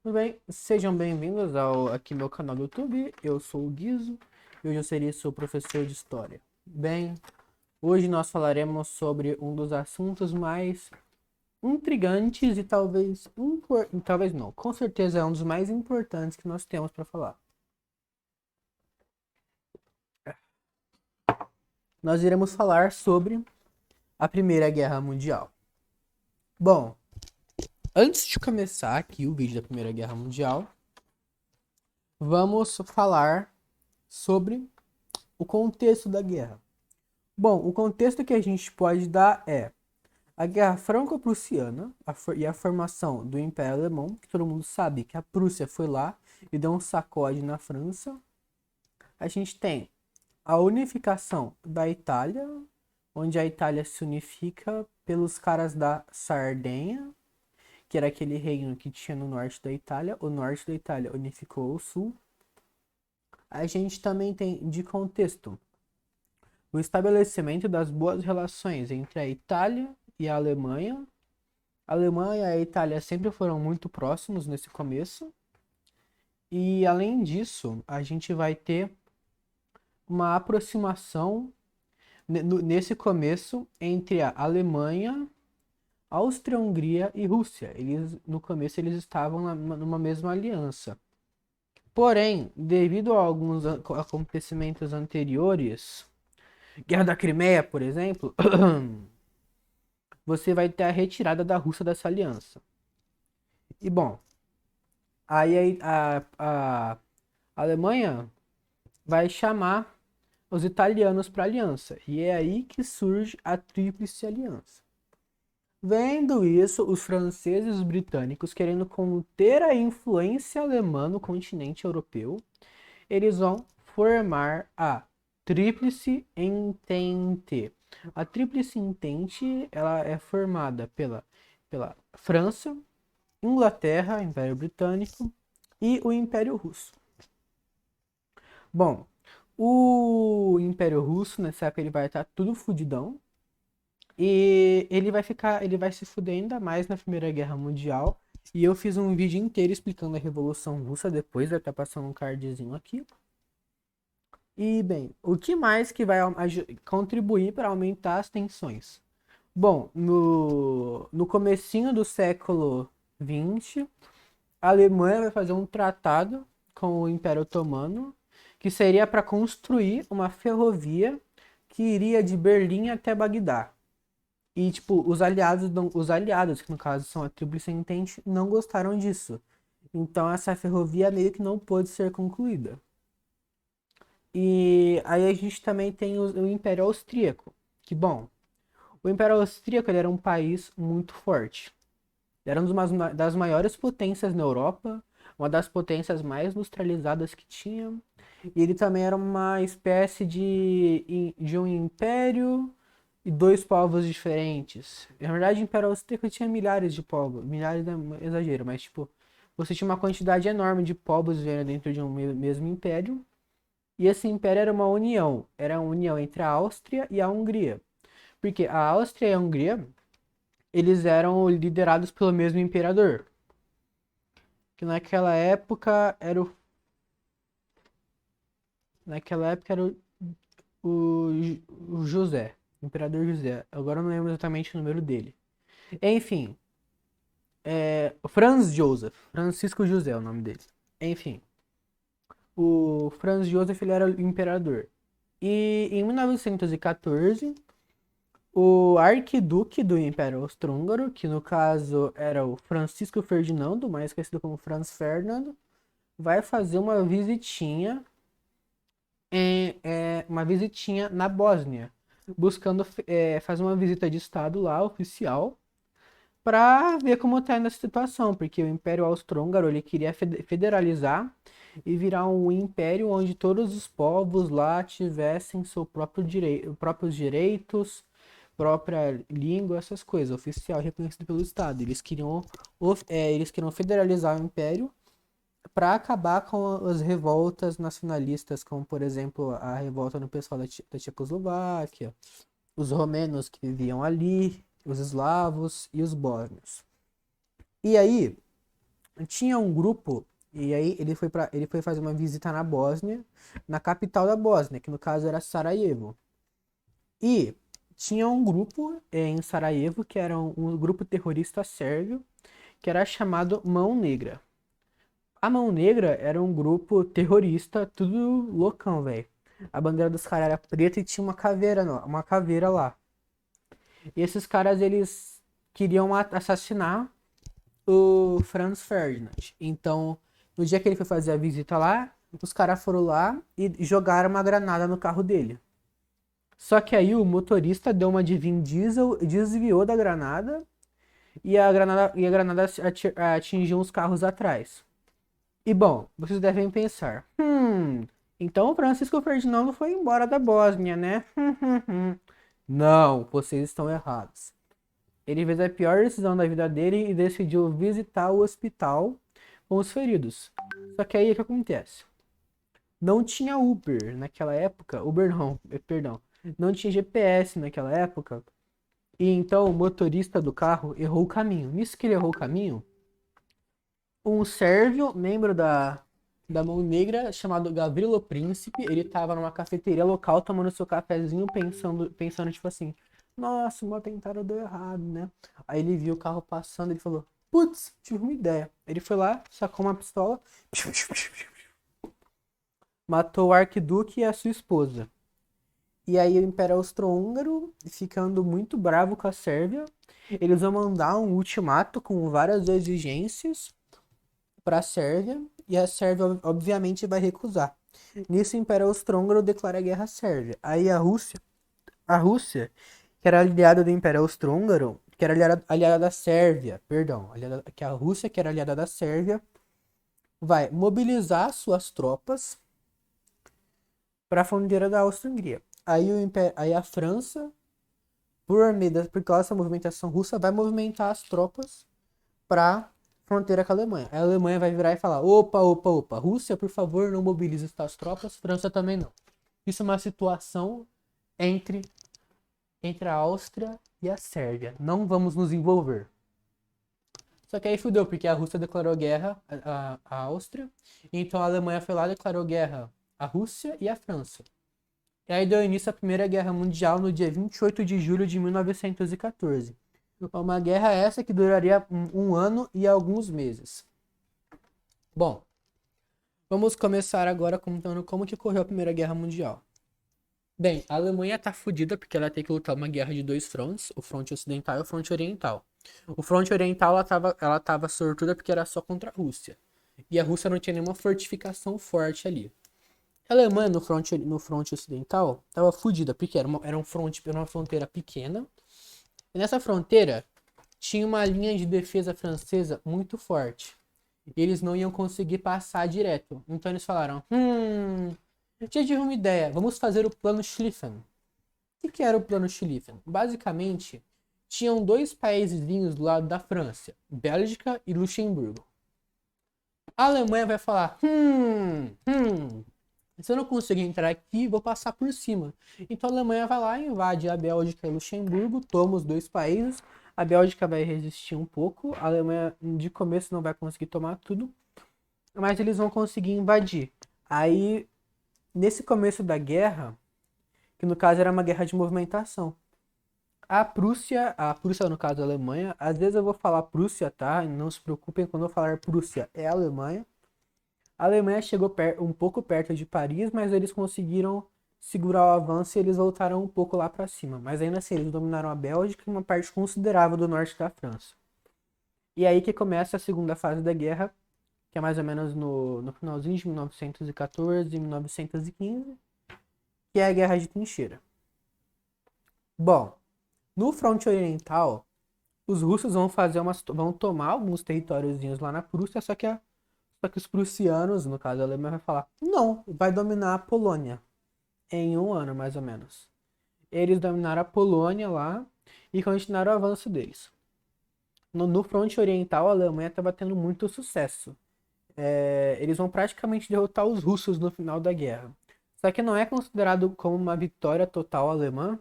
Tudo bem? Sejam bem-vindos ao aqui meu canal do YouTube. Eu sou o Guizo e hoje eu serei seu professor de história. Bem, hoje nós falaremos sobre um dos assuntos mais intrigantes e talvez não, com certeza é um dos mais importantes que nós temos para falar. Nós iremos falar sobre a Primeira Guerra Mundial. Bom, antes de começar aqui o vídeo da Primeira Guerra Mundial, vamos falar sobre o contexto da guerra. Bom, o contexto que a gente pode dar é a Guerra Franco-Prussiana e a formação do Império Alemão, que todo mundo sabe que a Prússia foi lá e deu um sacode na França. A gente tem a unificação da Itália, onde a Itália se unifica pelos caras da Sardenha, que era aquele reino que tinha no norte da Itália. O norte da Itália unificou o sul. A gente também tem de contexto o estabelecimento das boas relações entre a Itália e a Alemanha. A Alemanha e a Itália sempre foram muito próximos nesse começo. E além disso, a gente vai ter uma aproximação nesse começo entre a Alemanha, Áustria-Hungria e Rússia. No começo eles estavam numa mesma aliança. Porém, devido a alguns acontecimentos anteriores, Guerra da Crimeia, por exemplo, você vai ter a retirada da Rússia dessa aliança. E bom, aí a Alemanha vai chamar os italianos para aliança. E é aí que surge a Tríplice Aliança. Vendo isso, os franceses e os britânicos, querendo conter a influência alemã no continente europeu, eles vão formar a Tríplice Entente. A Tríplice Entente ela é formada pela França, Inglaterra, Império Britânico e o Império Russo. Bom, o Império Russo nessa época ele vai estar tudo fudidão e ele vai se fuder ainda mais na Primeira Guerra Mundial. E eu fiz um vídeo inteiro explicando a Revolução Russa depois, vai estar passando um cardzinho aqui. E bem, o que mais que vai contribuir para aumentar as tensões? Bom, no comecinho do século XX, a Alemanha vai fazer um tratado com o Império Otomano, que seria para construir uma ferrovia que iria de Berlim até Bagdá. E, tipo, os aliados, que no caso são a Tríplice Entente, não gostaram disso. Então, essa ferrovia meio que não pôde ser concluída. E aí a gente também tem o Império Austríaco. Que, bom, o Império Austríaco ele era um país muito forte. Ele era uma das maiores potências na Europa, uma das potências mais industrializadas que tinha. E ele também era uma espécie de um império e dois povos diferentes. Na verdade, o Império Austríaco tinha milhares de povos. Milhares é um exagero, mas tipo, você tinha uma quantidade enorme de povos vivendo dentro de um mesmo império. E esse império era uma união. Era a união entre a Áustria e a Hungria. Porque a Áustria e a Hungria, eles eram liderados pelo mesmo imperador. Que naquela época era o José, o imperador José. Agora eu não lembro exatamente o número dele. Enfim, Franz Joseph, Francisco José é o nome dele. Enfim, o Franz Joseph ele era o imperador. E em 1914, o arquiduque do Império Austro-Húngaro, que no caso era o Francisco Ferdinando, mais conhecido como Franz Ferdinand, vai fazer uma visitinha na Bósnia, buscando fazer uma visita de estado lá, oficial, para ver como está indo a situação, porque o Império Austro-Húngaro ele queria federalizar e virar um império onde todos os povos lá tivessem seu próprios direitos, própria língua, essas coisas, oficial reconhecido pelo Estado. Eles queriam federalizar o império para acabar com as revoltas nacionalistas, como por exemplo a revolta no pessoal da Tchecoslováquia, os romenos que viviam ali, os eslavos e os bósnios. E aí, tinha um grupo, e aí ele foi fazer uma visita na Bósnia, na capital da Bósnia, que no caso era Sarajevo. E tinha um grupo em Sarajevo, que era um grupo terrorista sérvio, que era chamado Mão Negra. A Mão Negra era um grupo terrorista, tudo loucão, velho. A bandeira dos caras era preta e tinha uma caveira lá. E esses caras, eles queriam assassinar o Franz Ferdinand. Então, no dia que ele foi fazer a visita lá, os caras foram lá e jogaram uma granada no carro dele. Só que aí o motorista deu uma de Vin Diesel, desviou da granada e a granada atingiu os carros atrás. E bom, vocês devem pensar, então o Francisco Ferdinando foi embora da Bósnia, né? Não, vocês estão errados. Ele fez a pior decisão da vida dele e decidiu visitar o hospital com os feridos. Só que aí o que acontece? Não tinha Uber naquela época. Uber não, perdão. Não tinha GPS naquela época. E então o motorista do carro errou o caminho. Nisso que ele errou o caminho, um sérvio, membro da Mão Negra, chamado Gavrilo Príncipe, ele tava numa cafeteria local tomando seu cafezinho, pensando tipo assim, nossa, o meu atentado deu errado, né? Aí ele viu o carro passando, ele falou, putz, tive uma ideia. Ele foi lá, sacou uma pistola, matou o arquiduque e a sua esposa. E aí o Império Austro-Húngaro, ficando muito bravo com a Sérvia, eles vão mandar um ultimato com várias exigências para a Sérvia, e a Sérvia obviamente vai recusar. Nisso o Império Austro-Húngaro declara guerra à Sérvia. Aí a Rússia, que era aliada do Império Austro-Húngaro, que era aliada da Sérvia, perdão, que a Rússia, que era aliada da Sérvia, vai mobilizar suas tropas para a fronteira da Áustria-Hungria. Aí a França, por causa dessa movimentação russa, vai movimentar as tropas para fronteira com a Alemanha. A Alemanha vai virar e falar: opa, opa, opa, Rússia, por favor, não mobilize suas tropas, França também não. Isso é uma situação entre, entre a Áustria e a Sérvia. Não vamos nos envolver. Só que aí fudeu, porque a Rússia declarou guerra à Áustria, então a Alemanha foi lá e declarou guerra à Rússia e à França. E aí deu início à Primeira Guerra Mundial no dia 28 de julho de 1914. Uma guerra essa que duraria um ano e alguns meses. Bom, vamos começar agora contando como que ocorreu a Primeira Guerra Mundial. Bem, a Alemanha tá fudida porque ela tem que lutar uma guerra de dois frontes, o fronte ocidental e o fronte oriental. O fronte oriental ela tava sortuda porque era só contra a Rússia. E a Rússia não tinha nenhuma fortificação forte ali. A Alemanha no fronte ocidental tava fudida porque era uma fronteira pequena. E nessa fronteira tinha uma linha de defesa francesa muito forte. E eles não iam conseguir passar direto. Então eles falaram: eu tive uma ideia, vamos fazer o plano Schlieffen. O que era o plano Schlieffen? Basicamente, tinham dois países do lado da França, Bélgica e Luxemburgo. A Alemanha vai falar: se eu não conseguir entrar aqui, vou passar por cima. Então a Alemanha vai lá, invade a Bélgica e Luxemburgo, toma os dois países. A Bélgica vai resistir um pouco, a Alemanha de começo não vai conseguir tomar tudo, mas eles vão conseguir invadir. Aí, nesse começo da guerra, que no caso era uma guerra de movimentação, a Prússia no caso a Alemanha, às vezes eu vou falar Prússia, tá? Não se preocupem quando eu falar Prússia, é a Alemanha. A Alemanha chegou um pouco perto de Paris, mas eles conseguiram segurar o avanço e eles voltaram um pouco lá para cima. Mas ainda assim, eles dominaram a Bélgica e uma parte considerável do norte da França. E aí que começa a segunda fase da guerra, que é mais ou menos no finalzinho de 1914 e 1915, que é a Guerra de Trincheira. Bom, no fronte oriental, os russos vão tomar alguns territóriozinhos lá na Prússia, só que os prussianos, no caso a Alemanha, vai falar: não, vai dominar a Polônia em um ano, mais ou menos. Eles dominaram a Polônia lá e continuaram o avanço deles. No fronte oriental, a Alemanha estava tendo muito sucesso. Eles vão praticamente derrotar os russos no final da guerra. Só que não é considerado como uma vitória total alemã,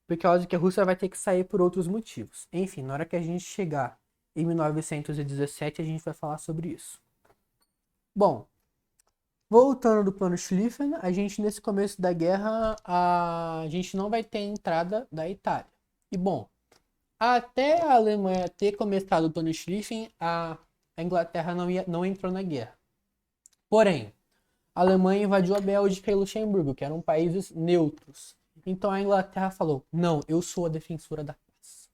por causa que a Rússia vai ter que sair por outros motivos. Enfim, na hora que a gente chegar Em 1917 a gente vai falar sobre isso. Bom, voltando do plano Schlieffen, a gente nesse começo da guerra, a gente não vai ter entrada da Itália. E bom, até a Alemanha ter começado o plano Schlieffen, a Inglaterra não entrou na guerra. Porém, a Alemanha invadiu a Bélgica e Luxemburgo, que eram países neutros. Então a Inglaterra falou: não, eu sou a defensora da paz.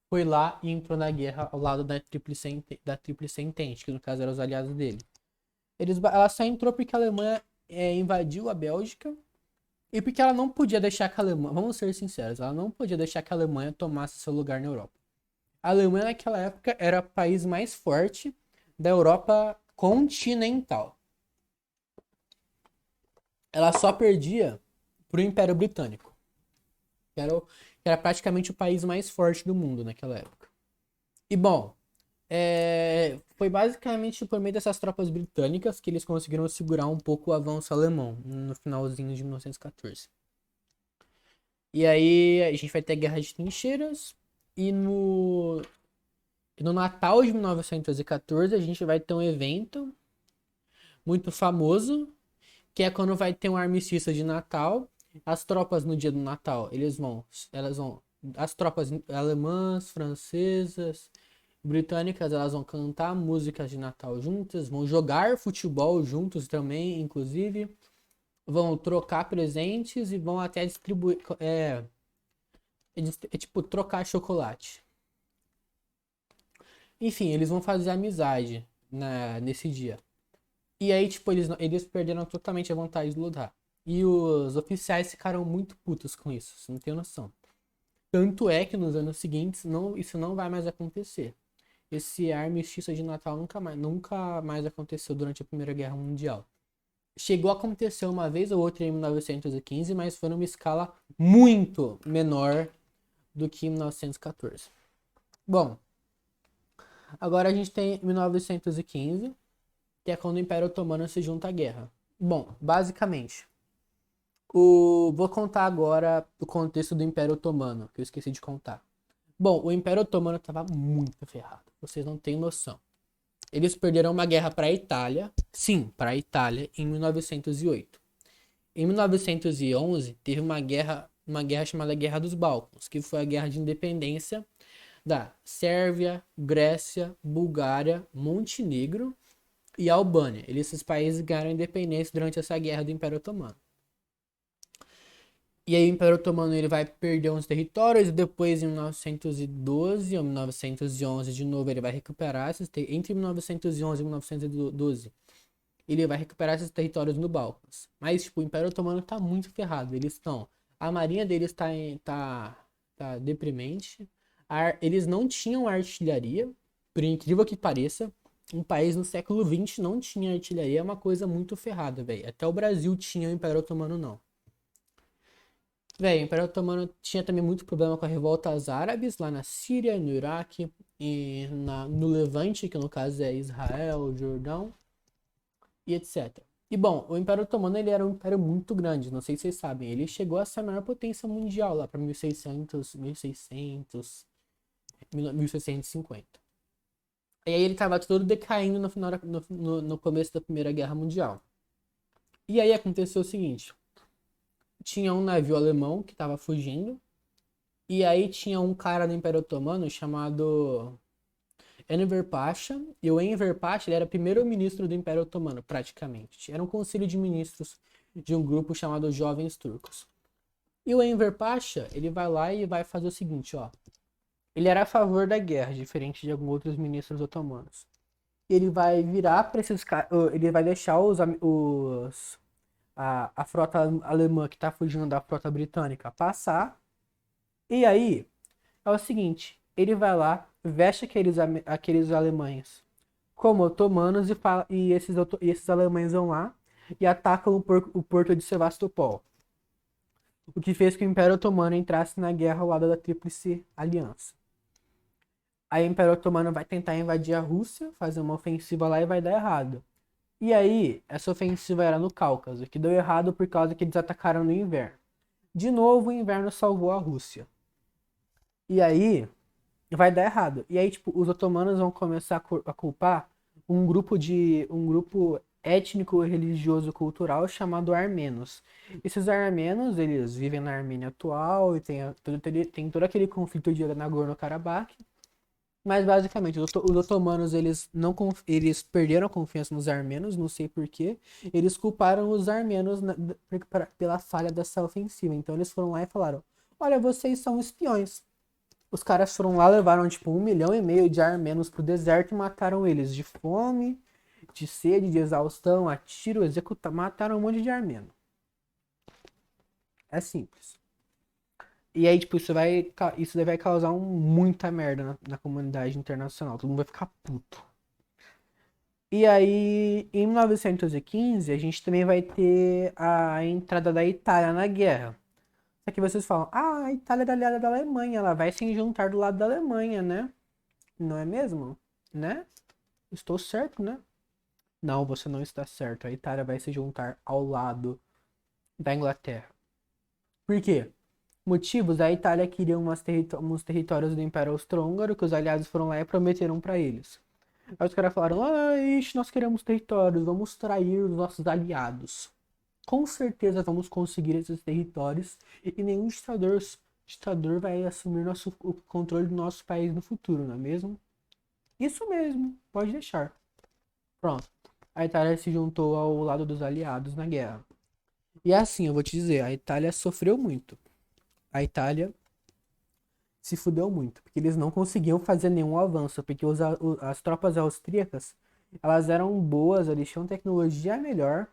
Foi lá e entrou na guerra ao lado da Tríplice Entente, que no caso eram os aliados dele. Ela só entrou porque a Alemanha invadiu a Bélgica e porque ela não podia deixar que a Alemanha, vamos ser sinceros, ela não podia deixar que a Alemanha tomasse seu lugar na Europa. A Alemanha naquela época era o país mais forte da Europa continental. Ela só perdia pro Império Britânico, que era praticamente o país mais forte do mundo naquela época. E bom, foi basicamente por meio dessas tropas britânicas que eles conseguiram segurar um pouco o avanço alemão no finalzinho de 1914. E aí a gente vai ter a Guerra de Trincheiras e no Natal de 1914 a gente vai ter um evento muito famoso, que é quando vai ter um armistício de Natal. As tropas no dia do Natal, as tropas alemãs, francesas, britânicas, elas vão cantar músicas de Natal juntas, vão jogar futebol juntos também, inclusive, vão trocar presentes e vão até distribuir, tipo, trocar chocolate. Enfim, eles vão fazer amizade nesse dia. E aí, tipo, eles perderam totalmente a vontade de lutar. E os oficiais ficaram muito putos com isso, você não tem noção. Tanto é que nos anos seguintes isso não vai mais acontecer. Esse armistício de Natal nunca mais aconteceu durante a Primeira Guerra Mundial. Chegou a acontecer uma vez ou outra em 1915, mas foi numa escala muito menor do que em 1914. Bom, agora a gente tem 1915, que é quando o Império Otomano se junta à guerra. Bom, basicamente, vou contar agora o contexto do Império Otomano, que eu esqueci de contar. Bom, o Império Otomano estava muito ferrado, vocês não têm noção. Eles perderam uma guerra para a Itália, sim, para a Itália, em 1908. Em 1911, teve uma guerra chamada Guerra dos Balcãs, que foi a guerra de independência da Sérvia, Grécia, Bulgária, Montenegro e Albânia. Esses países ganharam independência durante essa guerra do Império Otomano. E aí o Império Otomano ele vai perder uns territórios e depois em 1912 ou 1911 de novo ele vai recuperar entre 1911 e 1912 ele vai recuperar esses territórios no Balcãs. Mas tipo, o Império Otomano tá muito ferrado. A marinha deles tá deprimente. Eles não tinham artilharia, por incrível que pareça. Um país no século XX não tinha artilharia, é uma coisa muito ferrada, velho. Até o Brasil tinha, o Império Otomano não. Véi, o Império Otomano tinha também muito problema com a revolta às árabes, lá na Síria, no Iraque e no Levante, que no caso é Israel, Jordão e etc. E bom, o Império Otomano ele era um império muito grande, não sei se vocês sabem, ele chegou a ser a maior potência mundial lá para 1650. E aí ele estava todo decaindo no começo da Primeira Guerra Mundial. E aí aconteceu o seguinte: tinha um navio alemão que estava fugindo. E aí tinha um cara do Império Otomano chamado Enver Pasha. E o Enver Pasha ele era primeiro-ministro do Império Otomano, praticamente. Era um conselho de ministros de um grupo chamado Jovens Turcos. E o Enver Pasha, ele vai lá e vai fazer o seguinte, ó. Ele era a favor da guerra, diferente de alguns outros ministros otomanos. Ele vai virar para esses caras, ele vai deixar a frota alemã que tá fugindo da frota britânica passar. E aí, é o seguinte, ele vai lá, veste aqueles alemães como otomanos e esses alemães vão lá e atacam o porto de Sevastopol. O que fez que o Império Otomano entrasse na guerra ao lado da Tríplice Aliança. Aí o Império Otomano vai tentar invadir a Rússia, fazer uma ofensiva lá e vai dar errado. E aí, essa ofensiva era no Cáucaso, que deu errado por causa que eles atacaram no inverno. De novo, o inverno salvou a Rússia. E aí, vai dar errado. E aí, tipo, os otomanos vão começar a culpar um grupo étnico, religioso, cultural chamado armenos. Esses armenos, eles vivem na Armênia atual e tem todo aquele conflito de Nagorno-Karabakh. Mas basicamente, os otomanos eles não eles perderam a confiança nos armenos, não sei por quê. Eles culparam os armenos pela falha dessa ofensiva. Então eles foram lá e falaram: "Olha, vocês são espiões." Os caras foram lá, levaram tipo 1,5 milhão de armenos pro deserto e mataram eles de fome, de sede, de exaustão, a tiro, mataram um monte de armeno. É simples. E aí, tipo, isso daí vai causar muita merda na comunidade internacional. Todo mundo vai ficar puto. E aí, em 1915, a gente também vai ter a entrada da Itália na guerra. Só que vocês falam, a Itália é aliada da Alemanha, ela vai se juntar do lado da Alemanha, né? Não é mesmo? Né? Estou certo, né? Não, você não está certo. A Itália vai se juntar ao lado da Inglaterra. Por quê? Motivos, a Itália queria uns territórios do Império Austro-Húngaro que os aliados foram lá e prometeram para eles. Aí os caras falaram, ixi, nós queremos territórios, vamos trair os nossos aliados. Com certeza vamos conseguir esses territórios e nenhum ditador vai assumir o controle do nosso país no futuro, não é mesmo? Isso mesmo, pode deixar. Pronto. A Itália se juntou ao lado dos aliados na guerra. E assim, eu vou te dizer, a Itália sofreu muito. A Itália se fudeu muito, porque eles não conseguiam fazer nenhum avanço, porque as tropas austríacas, elas eram boas, eles tinham tecnologia melhor,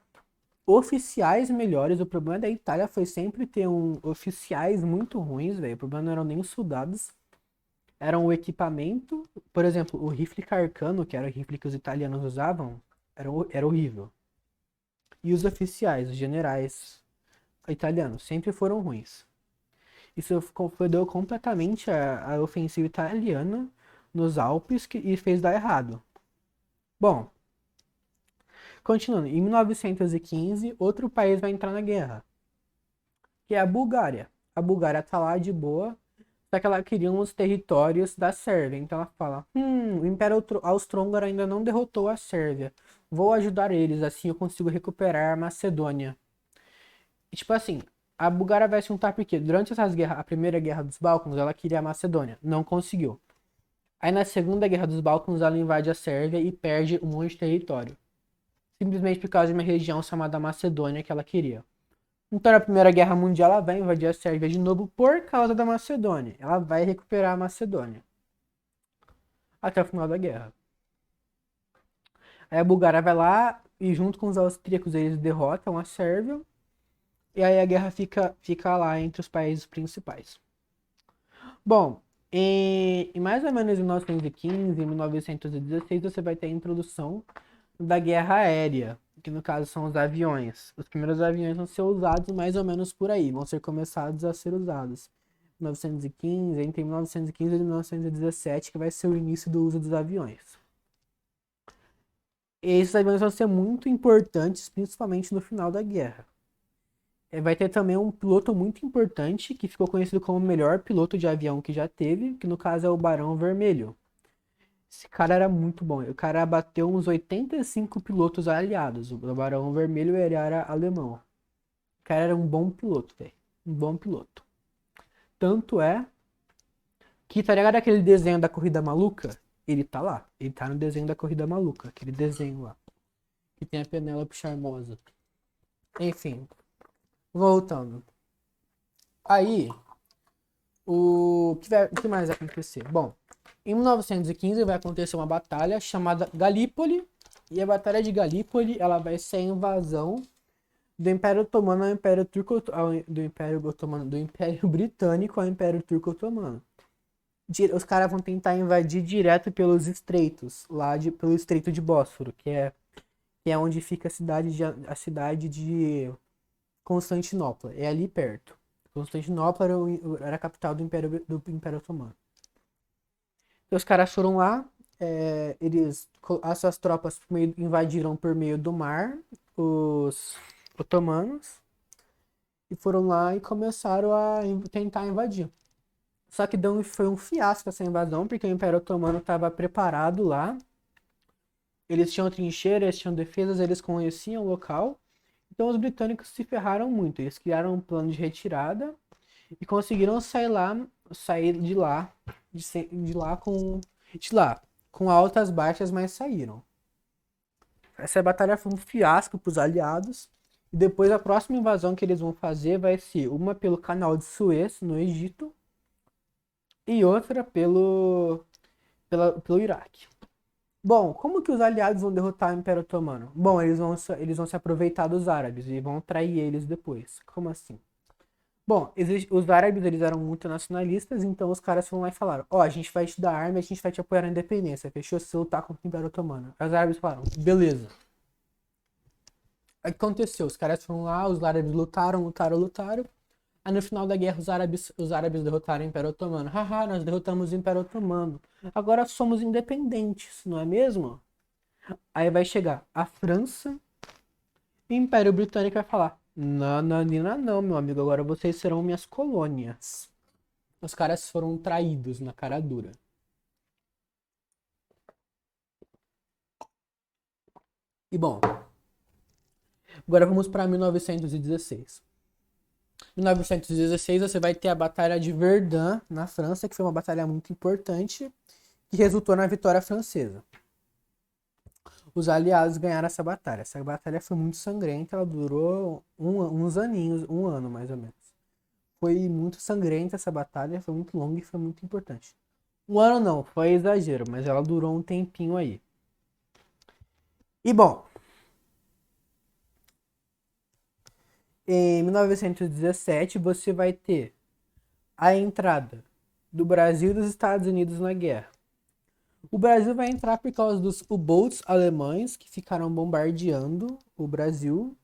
oficiais melhores. O problema da Itália foi sempre ter oficiais muito ruins, velho. O problema não eram nem os soldados, era o equipamento. Por exemplo, o rifle Carcano, que era o rifle que os italianos usavam, era horrível. E os oficiais, os generais italianos, sempre foram ruins. Isso fodeu completamente a ofensiva italiana nos Alpes e fez dar errado. Bom, continuando, em 1915, outro país vai entrar na guerra, que é a Bulgária. A Bulgária tá lá de boa, só que ela queria uns territórios da Sérvia. Então ela fala: o Império Austro-Húngaro ainda não derrotou a Sérvia. Vou ajudar eles, assim eu consigo recuperar a Macedônia. E, tipo assim, a Bulgária vai se juntar porque durante a primeira guerra dos Balcãs, ela queria a Macedônia, não conseguiu. Aí na segunda guerra dos Balcãs, ela invade a Sérvia e perde um monte de território. Simplesmente por causa de uma região chamada Macedônia que ela queria. Então na primeira guerra mundial, ela vai invadir a Sérvia de novo por causa da Macedônia. Ela vai recuperar a Macedônia. Até o final da guerra. Aí a Bulgária vai lá e junto com os austríacos eles derrotam a Sérvia. E aí a guerra fica lá entre os países principais. Bom, em mais ou menos em 1915, em 1916, você vai ter a introdução da guerra aérea, que no caso são os aviões. Os primeiros aviões vão ser usados mais ou menos por aí, vão ser começados a ser usados. 1915, entre 1915 e 1917, que vai ser o início do uso dos aviões. Esses aviões vão ser muito importantes, principalmente no final da guerra. Vai ter também um piloto muito importante, que ficou conhecido como o melhor piloto de avião que já teve, que no caso é o Barão Vermelho. Esse cara era muito bom. O cara bateu uns 85 pilotos aliados. O Barão Vermelho ele era alemão. O cara era um bom piloto, velho. Um bom piloto. Tanto é que, tá ligado aquele desenho da Corrida Maluca? Ele tá lá. Ele tá no desenho da Corrida Maluca. Aquele desenho lá. Que tem a Penélope Charmosa. Enfim. Voltando. Aí, o que mais vai acontecer? Bom, em 1915 vai acontecer uma batalha chamada Galípoli. E a Batalha de Galípoli ela vai ser a invasão do Império Otomano ao Império Turco, do Império Otomano, do Império Britânico ao Império Turco Otomano. Os caras vão tentar invadir direto pelos estreitos, pelo Estreito de Bósforo, que é onde fica a cidade de Constantinopla. É ali perto. Constantinopla era a capital do Império Otomano. Então, os caras foram lá, as suas tropas invadiram por meio do mar os otomanos e foram lá e começaram a tentar invadir. Só que foi um fiasco essa invasão, porque o Império Otomano estava preparado lá. Eles tinham trincheiras, tinham defesas, eles conheciam o local. Então os britânicos se ferraram muito. Eles criaram um plano de retirada e conseguiram sair de lá com altas baixas, mas saíram. Essa batalha foi um fiasco para os aliados. E depois a próxima invasão que eles vão fazer vai ser uma pelo Canal de Suez, no Egito, e outra pelo Iraque. Bom, como que os aliados vão derrotar o Império Otomano? Bom, eles vão se aproveitar dos árabes e vão trair eles depois. Como assim? Bom, os árabes eles eram muito nacionalistas, então os caras foram lá e falaram: Ó, a gente vai te dar arma e a gente vai te apoiar na independência. Fechou? Se você lutar contra o Império Otomano. Aí os árabes falaram: beleza. Aí o que aconteceu? Os caras foram lá, os árabes lutaram. Aí no final da guerra os árabes derrotaram o Império Otomano. Haha, nós derrotamos o Império Otomano. Agora somos independentes, não é mesmo? Aí vai chegar a França e o Império Britânico vai falar: não, não, não, não, meu amigo, agora vocês serão minhas colônias. Os caras foram traídos na cara dura. E bom, agora vamos para 1916. Em 1916 você vai ter a Batalha de Verdun na França, que foi uma batalha muito importante, que resultou na vitória francesa. Os aliados ganharam essa batalha. Essa batalha foi muito sangrenta, ela durou uns aninhos, um ano mais ou menos. Foi muito sangrenta essa batalha, foi muito longa e foi muito importante. Um ano não, foi exagero, mas ela durou um tempinho aí. E bom, em 1917 você vai ter a entrada do Brasil e dos Estados Unidos na guerra. O Brasil vai entrar por causa dos U-boats alemães que ficaram bombardeando o Brasil.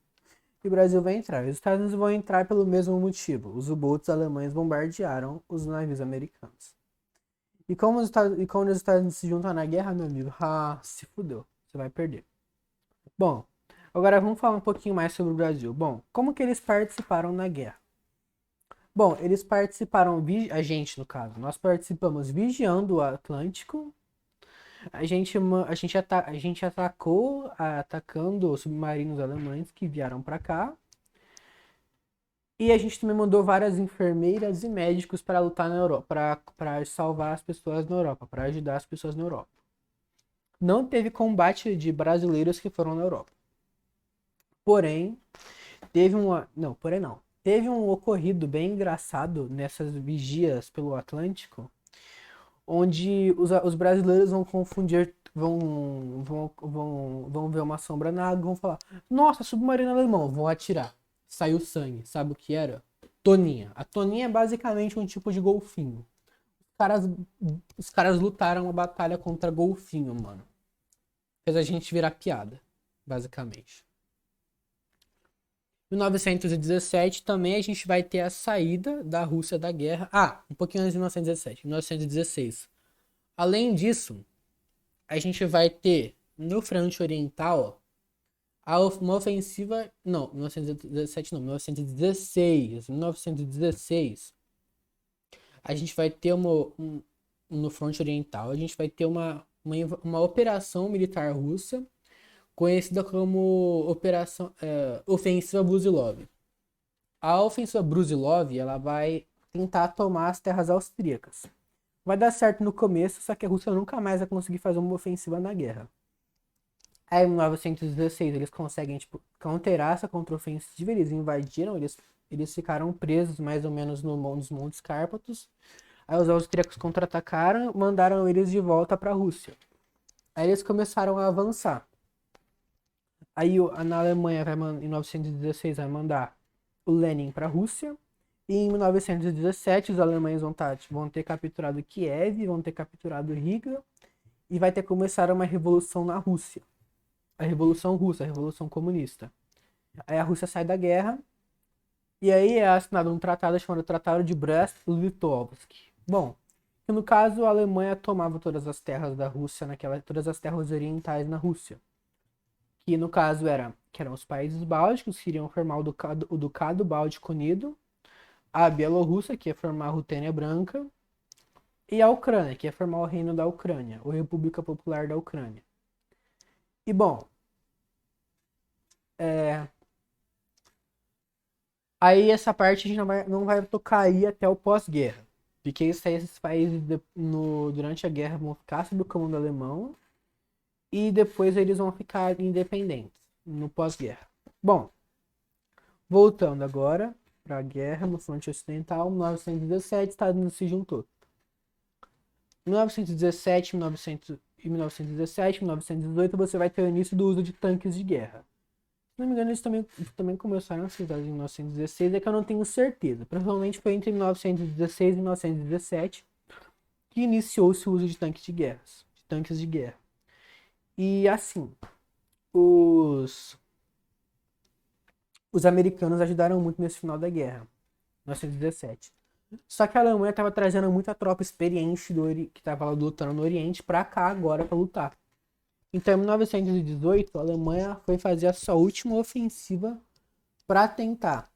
E o Brasil vai entrar. Os Estados Unidos vão entrar pelo mesmo motivo. Os U-boats alemães bombardearam os navios americanos. E como quando os Estados Unidos se juntam na guerra, meu amigo, se fudeu. Você vai perder. Bom, agora vamos falar um pouquinho mais sobre o Brasil. Bom, como que eles participaram na guerra? Bom, eles participaram, a gente no caso, nós participamos vigiando o Atlântico. A gente atacando os submarinos alemães que vieram para cá. E a gente também mandou várias enfermeiras e médicos para lutar na Europa, para salvar as pessoas na Europa, para ajudar as pessoas na Europa. Não teve combate de brasileiros que foram na Europa. Porém, Teve um ocorrido bem engraçado nessas vigias pelo Atlântico, onde os brasileiros vão confundir, vão ver uma sombra na água e vão falar: Nossa, submarino alemão, vão atirar. Saiu sangue. Sabe o que era? Toninha. A toninha é basicamente um tipo de golfinho. Caras, os caras lutaram uma batalha contra golfinho, mano. Fez a gente virar piada, basicamente. Em 1917 também a gente vai ter a saída da Rússia da guerra. Um pouquinho antes de 1917, 1916. Além disso, a gente vai ter no fronte oriental uma ofensiva. Não, 1917 não, 1916. 1916 a gente vai ter no fronte oriental, a gente vai ter uma operação militar russa conhecida como Ofensiva Brusilov. A Ofensiva Brusilov, ela vai tentar tomar as terras austríacas. Vai dar certo no começo, só que a Rússia nunca mais vai conseguir fazer uma ofensiva na guerra. Aí em 1916 eles conseguem counterar essa contraofensiva, eles invadiram, eles ficaram presos mais ou menos nos Montes Cárpatos. Aí os austríacos contra-atacaram, mandaram eles de volta para a Rússia. Aí eles começaram a avançar. Aí na Alemanha, em 1916, vai mandar o Lenin para a Rússia. E em 1917, os alemães vão ter capturado Kiev, vão ter capturado Riga. E vai ter começado uma revolução na Rússia. A Revolução Russa, a Revolução Comunista. Aí a Rússia sai da guerra. E aí é assinado um tratado chamado Tratado de Brest-Litovsk. Bom, no caso a Alemanha tomava todas as terras da Rússia, todas as terras orientais na Rússia. Que no caso eram os países bálticos, que iriam formar o Ducado Báltico Unido, a Bielorrússia, que ia formar a Rutênia Branca, e a Ucrânia, que ia formar o Reino da Ucrânia, ou República Popular da Ucrânia. E bom, é, aí essa parte a gente não vai tocar aí até o pós-guerra. Porque isso aí, esses países durante a guerra vão ficar sob o comando alemão e depois eles vão ficar independentes no pós-guerra. Bom, voltando agora para a guerra no fronte ocidental, em 1917, Estados Unidos se juntou. Em 1917, 1918, você vai ter o início do uso de tanques de guerra. Se não me engano, eles também começaram a ser usados em 1916, é que eu não tenho certeza. Provavelmente foi entre 1916 e 1917 que iniciou-se o uso de tanques de guerra. E assim, os americanos ajudaram muito nesse final da guerra, 1917. Só que a Alemanha estava trazendo muita tropa experiente que estava lutando no Oriente para cá agora para lutar. Então, em 1918, a Alemanha foi fazer a sua última ofensiva para tentar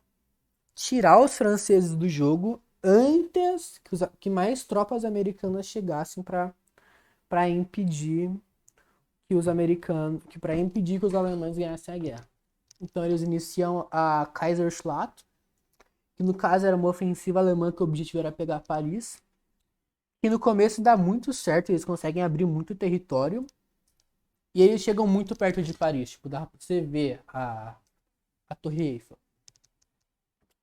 tirar os franceses do jogo antes que mais tropas americanas chegassem para impedir para impedir que os alemães ganhassem a guerra. Então, eles iniciam a Kaiserschlacht, que no caso era uma ofensiva alemã que o objetivo era pegar Paris. E no começo dá muito certo, eles conseguem abrir muito território. E eles chegam muito perto de Paris, tipo, dá pra você ver a Torre Eiffel.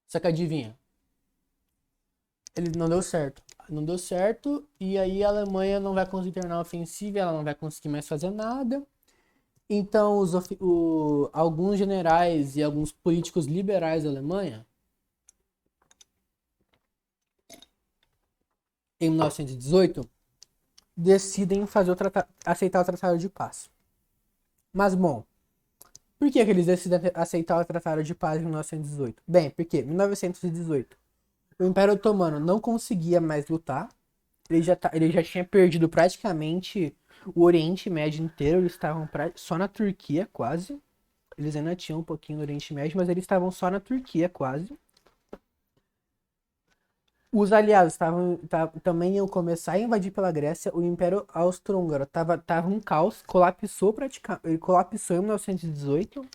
Só que adivinha, ele não deu certo. Não deu certo, e aí a Alemanha não vai conseguir terminar a ofensiva, ela não vai conseguir mais fazer nada. Então, alguns generais e alguns políticos liberais da Alemanha, em 1918, decidem aceitar o Tratado de Paz. Mas, bom, por que eles decidem aceitar o Tratado de Paz em 1918? Bem, porque em 1918 o Império Otomano não conseguia mais lutar. Ele já tinha perdido praticamente o Oriente Médio inteiro. Eles estavam só na Turquia, quase. Eles ainda tinham um pouquinho no Oriente Médio, mas eles estavam só na Turquia, quase. Os aliados também iam começar a invadir pela Grécia. O Império Austro-Húngaro tava um caos, ele colapsou em 1918.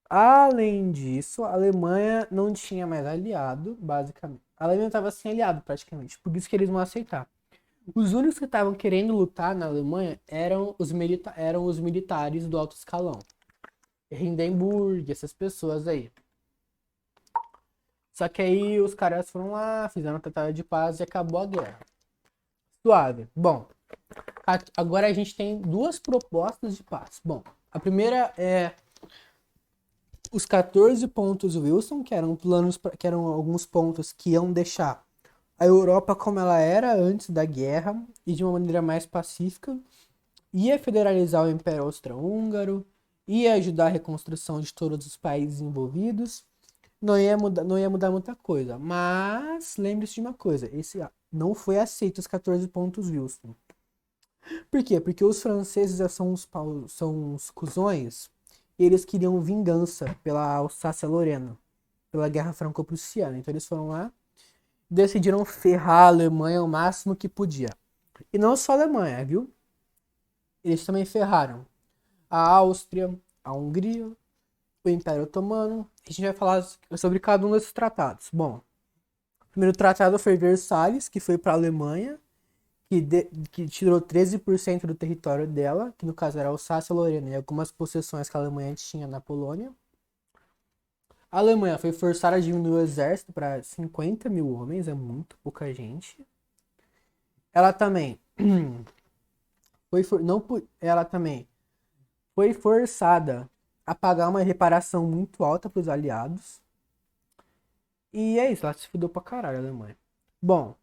Além disso, a Alemanha não tinha mais aliado, basicamente. A Alemanha estava sem aliado, praticamente. Por isso que eles vão aceitar. Os únicos que estavam querendo lutar na Alemanha eram os militares do alto escalão. Hindenburg, essas pessoas aí. Só que aí os caras foram lá, fizeram um tratado de paz e acabou a guerra. Suave. Bom, agora a gente tem duas propostas de paz. Bom, a primeira é os 14 pontos Wilson, que eram alguns pontos que iam deixar a Europa como ela era antes da guerra e de uma maneira mais pacífica. Ia federalizar o Império Austro-Húngaro, ia ajudar a reconstrução de todos os países envolvidos. Não ia mudar muita coisa, mas lembre-se de uma coisa, esse não foi aceito os 14 pontos Wilson. Por quê? Porque os franceses já são uns cuzões e eles queriam vingança pela Alsácia-Lorena, pela Guerra Franco-Prussiana. Então eles foram lá e decidiram ferrar a Alemanha o máximo que podia. E não só a Alemanha, viu? Eles também ferraram a Áustria, a Hungria, o Império Otomano. A gente vai falar sobre cada um desses tratados. Bom, o primeiro tratado foi Versalhes, que foi para a Alemanha, que tirou 13% do território dela, que no caso era Alsácia-Lorena e algumas possessões que a Alemanha tinha na Polônia. A Alemanha foi forçada a diminuir o exército para 50 mil homens, é muito pouca gente. Ela também foi forçada a pagar uma reparação muito alta para os aliados. E é isso, ela se fudeu pra caralho, a Alemanha. Bom,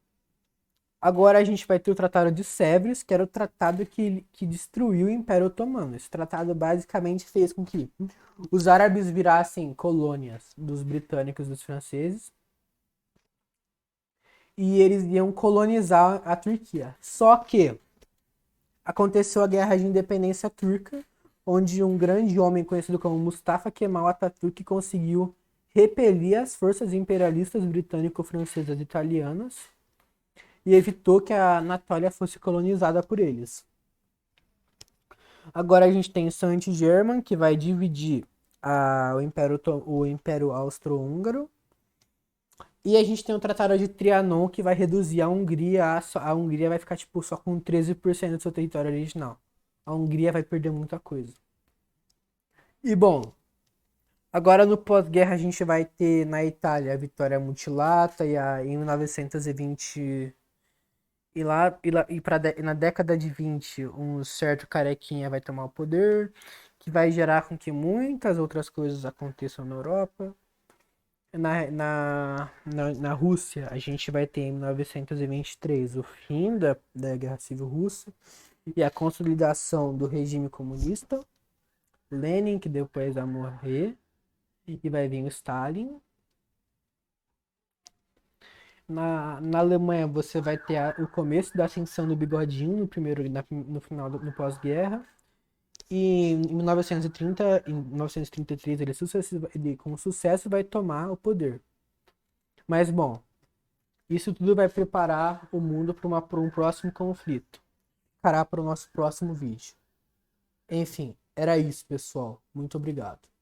agora a gente vai ter o Tratado de Sèvres, que era o tratado que destruiu o Império Otomano. Esse tratado basicamente fez com que os árabes virassem colônias dos britânicos e dos franceses. E eles iam colonizar a Turquia. Só que aconteceu a Guerra de Independência Turca, onde um grande homem conhecido como Mustafa Kemal Atatürk conseguiu repelir as forças imperialistas britânico-francesas e italianas. e evitou que a Anatólia fosse colonizada por eles. Agora a gente tem Saint-Germain, que vai dividir o Império Austro-Húngaro. E a gente tem o Tratado de Trianon, que vai reduzir a Hungria. A Hungria vai ficar tipo, só com 13% do seu território original. A Hungria vai perder muita coisa. E bom, agora no pós-guerra a gente vai ter na Itália a Vitória Mutilata em 1920 na década de 20 um certo carequinha vai tomar o poder, que vai gerar com que muitas outras coisas aconteçam na Europa. Na Rússia, a gente vai ter em 1923 o fim da Guerra Civil Russa e a consolidação do regime comunista. Lenin, que depois vai morrer, e vai vir o Stalin. Na Alemanha, você vai ter o começo da ascensão do Bigodinho no final no pós-guerra. E em 1933, ele com sucesso vai tomar o poder. Mas, bom, isso tudo vai preparar o mundo para um próximo conflito. Ficará para o nosso próximo vídeo. Enfim, era isso, pessoal. Muito obrigado.